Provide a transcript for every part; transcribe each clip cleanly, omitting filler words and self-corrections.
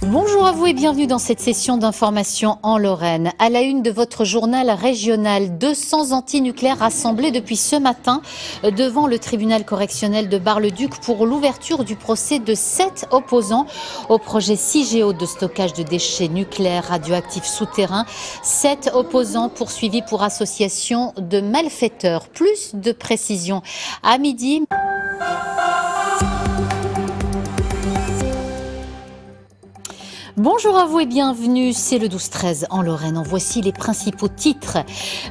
Bonjour à vous et bienvenue dans cette session d'information en Lorraine. À la une de votre journal régional, 200 antinucléaires rassemblés depuis ce matin devant le tribunal correctionnel de Bar-le-Duc pour l'ouverture du procès de 7 opposants au projet CIGEO de stockage de déchets nucléaires radioactifs souterrains. 7 opposants poursuivis pour association de malfaiteurs. Plus de précisions à midi. Bonjour à vous et bienvenue, c'est le 12-13 en Lorraine. En voici les principaux titres.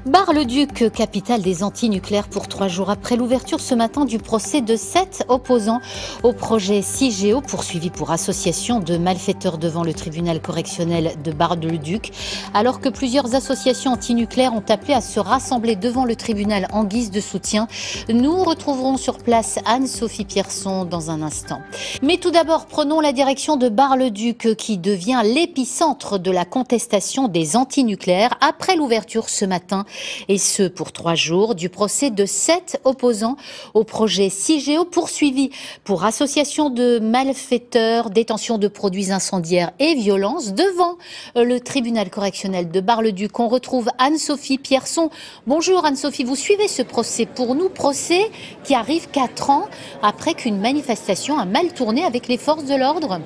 Bar-le-Duc, capitale des antinucléaires pour 3 jours après l'ouverture ce matin du procès de 7 opposants au projet CIGEO poursuivi pour association de malfaiteurs devant le tribunal correctionnel de Bar-le-Duc. Alors que plusieurs associations antinucléaires ont appelé à se rassembler devant le tribunal en guise de soutien, nous retrouverons sur place Anne-Sophie Pierson dans un instant. Mais tout d'abord, prenons la direction de Bar-le-Duc qui devient l'épicentre de la contestation des antinucléaires après l'ouverture ce matin, et ce pour 3 jours, du procès de 7 opposants au projet CIGEO poursuivi pour association de malfaiteurs, détention de produits incendiaires et violence devant le tribunal correctionnel de Bar-le-Duc. On retrouve Anne-Sophie Pierson. Bonjour Anne-Sophie, vous suivez ce procès pour nous, procès qui arrive 4 ans après qu'une manifestation a mal tourné avec les forces de l'ordre.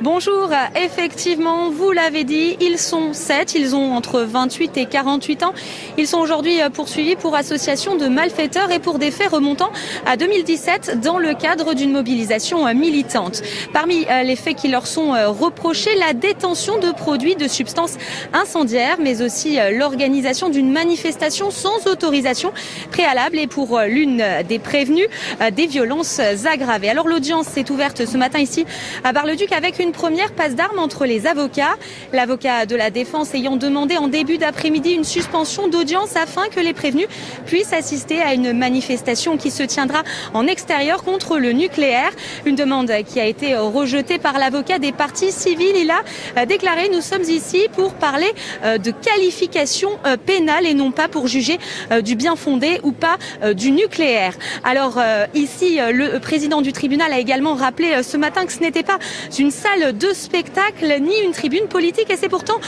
Bonjour, effectivement, vous l'avez dit, ils sont 7, ils ont entre 28 et 48 ans. Ils sont aujourd'hui poursuivis pour association de malfaiteurs et pour des faits remontant à 2017 dans le cadre d'une mobilisation militante. Parmi les faits qui leur sont reprochés, la détention de produits de substances incendiaires, mais aussi l'organisation d'une manifestation sans autorisation préalable et pour l'une des prévenues, des violences aggravées. Alors l'audience s'est ouverte ce matin ici à Bar-le-Duc avec une première passe d'armes entre les avocats. L'avocat de la défense ayant demandé en début d'après-midi une suspension d'audience afin que les prévenus puissent assister à une manifestation qui se tiendra en extérieur contre le nucléaire. Une demande qui a été rejetée par l'avocat des parties civiles. Il a déclaré: nous sommes ici pour parler de qualification pénale et non pas pour juger du bien fondé ou pas du nucléaire. Alors ici, le président du tribunal a également rappelé ce matin que ce n'était pas une salle de spectacle ni une tribune politique, et c'est pourtant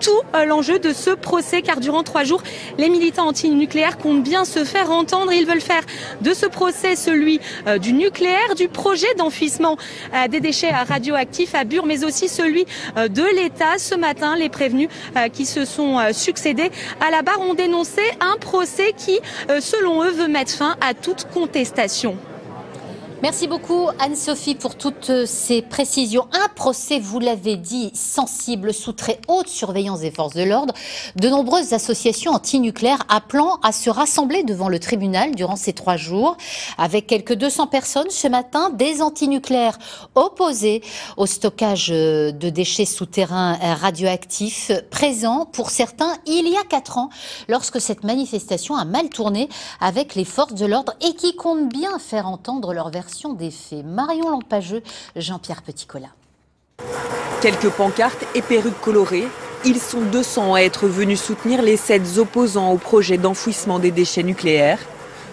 tout l'enjeu de ce procès, car durant 3 jours, les militants antinucléaires comptent bien se faire entendre. Ils veulent faire de ce procès celui du nucléaire, du projet d'enfouissement des déchets radioactifs à Bure, mais aussi celui de l'État. Ce matin, les prévenus qui se sont succédés à la barre ont dénoncé un procès qui, selon eux, veut mettre fin à toute contestation. Merci beaucoup Anne-Sophie pour toutes ces précisions. Un procès, vous l'avez dit, sensible, sous très haute surveillance des forces de l'ordre. De nombreuses associations antinucléaires appelant à se rassembler devant le tribunal durant ces 3 jours. Avec quelques 200 personnes ce matin, des antinucléaires opposés au stockage de déchets souterrains radioactifs, présents pour certains il y a 4 ans, lorsque cette manifestation a mal tourné avec les forces de l'ordre et qui comptent bien faire entendre leur version des faits. Marion Lampageux, Jean-Pierre Petit-Colas. Quelques pancartes et perruques colorées. Ils sont 200 à être venus soutenir les 7 opposants au projet d'enfouissement des déchets nucléaires.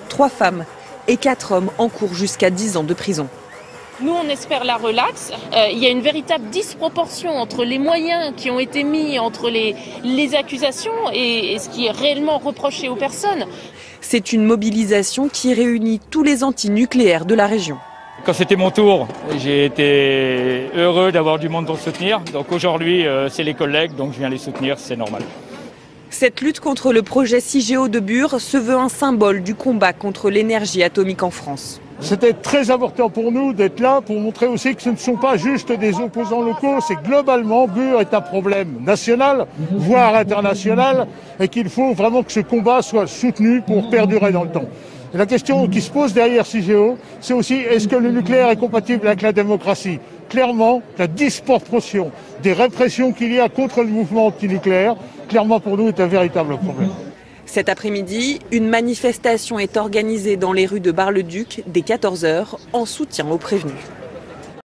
3 femmes et 4 hommes encourent jusqu'à 10 ans de prison. Nous, on espère la relaxe. Il y a une véritable disproportion entre les moyens qui ont été mis entre les accusations et ce qui est réellement reproché aux personnes. C'est une mobilisation qui réunit tous les antinucléaires de la région. Quand c'était mon tour, j'ai été heureux d'avoir du monde pour soutenir. Donc aujourd'hui, c'est les collègues, donc je viens les soutenir, c'est normal. Cette lutte contre le projet CIGEO de Bure se veut un symbole du combat contre l'énergie atomique en France. C'était très important pour nous d'être là pour montrer aussi que ce ne sont pas juste des opposants locaux, c'est que globalement Bure est un problème national, voire international, et qu'il faut vraiment que ce combat soit soutenu pour perdurer dans le temps. Et la question qui se pose derrière CIGEO, c'est aussi est-ce que le nucléaire est compatible avec la démocratie ? Clairement, la disproportion des répressions qu'il y a contre le mouvement antinucléaire, clairement pour nous est un véritable problème. Cet après-midi, une manifestation est organisée dans les rues de Bar-le-Duc dès 14 h en soutien aux prévenus.